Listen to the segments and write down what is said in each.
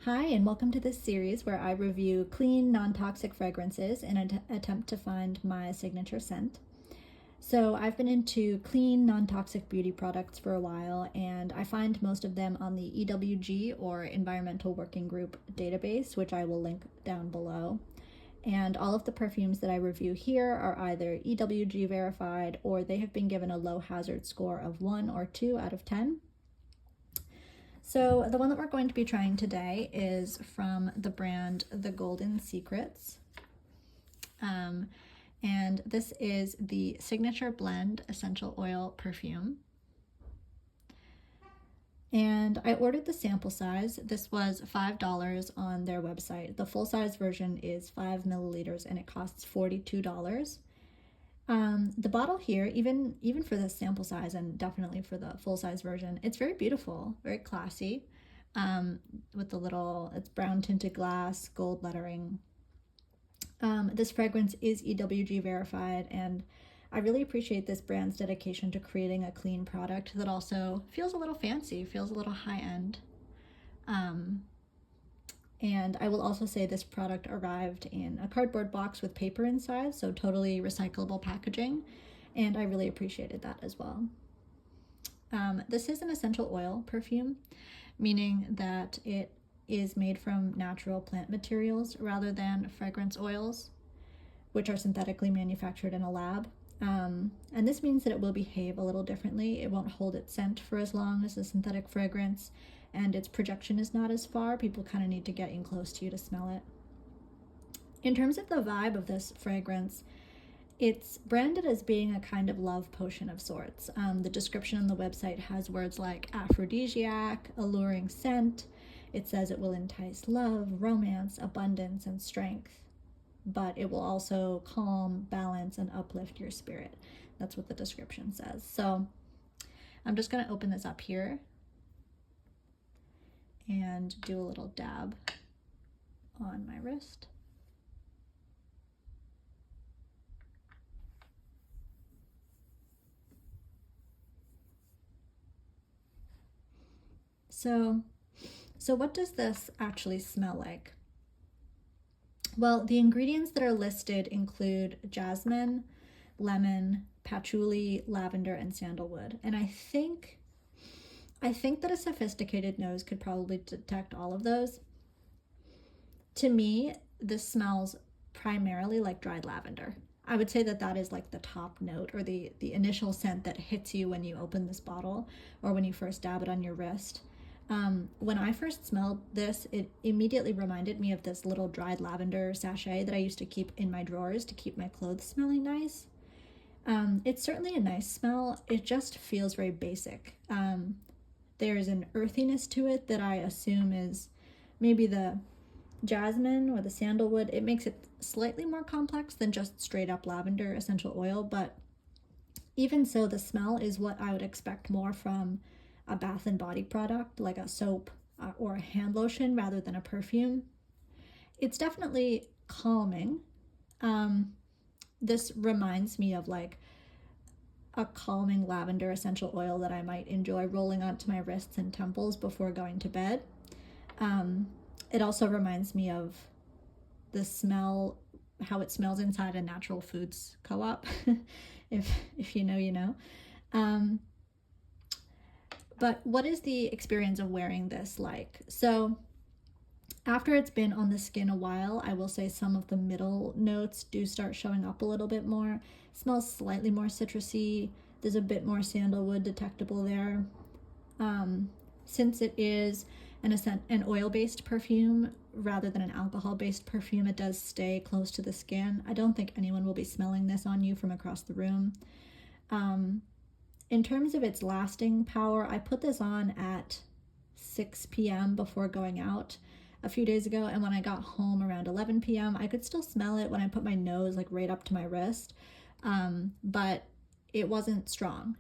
Hi, and welcome to this series where I review clean, non-toxic fragrances in an attempt to find my signature scent. So I've been into clean, non-toxic beauty products for a while, and I find most of them on the EWG or Environmental Working Group database, which I will link down below. And all of the perfumes that I review here are either EWG verified or they have been given a low hazard score of 1 or 2 out of 10. So the one that we're going to be trying today is from the brand The Golden Secrets. And this is the Signature Blend Essential Oil Perfume. And I ordered the sample size. This was $5 on their website. The full size version is 5 milliliters and it costs $42. The bottle here, even for the sample size and definitely for the full size version, it's very beautiful, very classy, with the little, it's brown tinted glass, gold lettering. This fragrance is EWG verified, and I really appreciate this brand's dedication to creating a clean product that also feels a little fancy, feels a little high end. And I will also say this product arrived in a cardboard box with paper inside, so totally recyclable packaging, and I really appreciated that as well. This is an essential oil perfume, meaning that it is made from natural plant materials rather than fragrance oils, which are synthetically manufactured in a lab. And this means that it will behave a little differently. It won't hold its scent for as long as a synthetic fragrance, and its projection is not as far. People kind of need to get in close to you to smell it. In terms of the vibe of this fragrance, it's branded as being a kind of love potion of sorts. The description on the website has words like aphrodisiac, alluring scent. It says it will entice love, romance, abundance, and strength, but it will also calm, balance, and uplift your spirit. That's what the description says. So I'm just gonna open this up here and do a little dab on my wrist. So what does this actually smell like? Well, the ingredients that are listed include jasmine, lemon, patchouli, lavender, and sandalwood. And I think that a sophisticated nose could probably detect all of those. To me, this smells primarily like dried lavender. I would say that that is like the top note, or the initial scent that hits you when you open this bottle or when you first dab it on your wrist. When I first smelled this, it immediately reminded me of this little dried lavender sachet that I used to keep in my drawers to keep my clothes smelling nice. It's certainly a nice smell. It just feels very basic. There's an earthiness to it that I assume is maybe the jasmine or the sandalwood. It makes it slightly more complex than just straight up lavender essential oil, but even so, the smell is what I would expect more from a bath and body product like a soap or a hand lotion rather than a perfume. It's definitely calming. This reminds me of like a calming lavender essential oil that I might enjoy rolling onto my wrists and temples before going to bed. It also reminds me of the smell, how it smells inside a natural foods co-op. if you know, you know. But what is the experience of wearing this like? So after it's been on the skin a while, I will say some of the middle notes do start showing up a little bit more. It smells slightly more citrusy. There's a bit more sandalwood detectable there. Since it is an oil-based perfume rather than an alcohol-based perfume, it does stay close to the skin. I don't think anyone will be smelling this on you from across the room. In terms of its lasting power, I put this on at 6 p.m. before going out a few days ago, and when I got home around 11 p.m., I could still smell it when I put my nose like right up to my wrist, but it wasn't strong.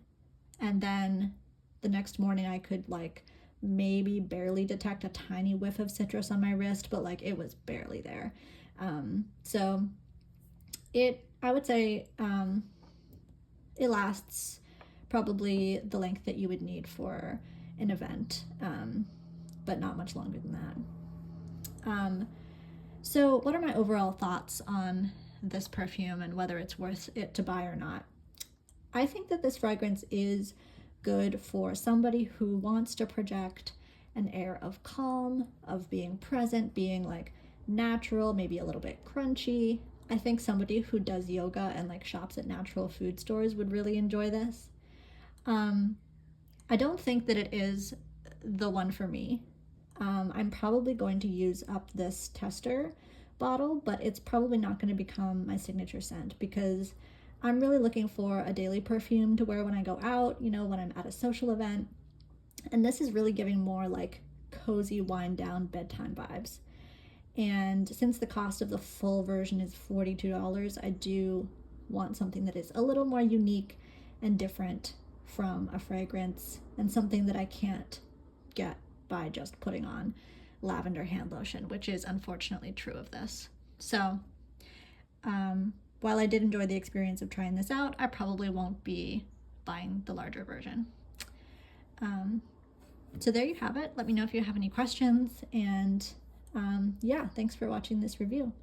And then the next morning I could like maybe barely detect a tiny whiff of citrus on my wrist, but like it was barely there. So I would say it lasts probably the length that you would need for an event, but not much longer than that. So what are my overall thoughts on this perfume and whether it's worth it to buy or not? I think that this fragrance is good for somebody who wants to project an air of calm, of being present, being like natural, maybe a little bit crunchy. I think somebody who does yoga and like shops at natural food stores would really enjoy this. I don't think that it is the one for me. I'm probably going to use up this tester bottle, but it's probably not going to become my signature scent because I'm really looking for a daily perfume to wear when I go out, you know, when I'm at a social event. And this is really giving more like cozy wind down bedtime vibes. And since the cost of the full version is $42, I do want something that is a little more unique and different from a fragrance and something that I can't get by just putting on lavender hand lotion, which is unfortunately true of this. So while I did enjoy the experience of trying this out, I probably won't be buying the larger version. So there you have it. Let me know if you have any questions, and yeah, thanks for watching this review.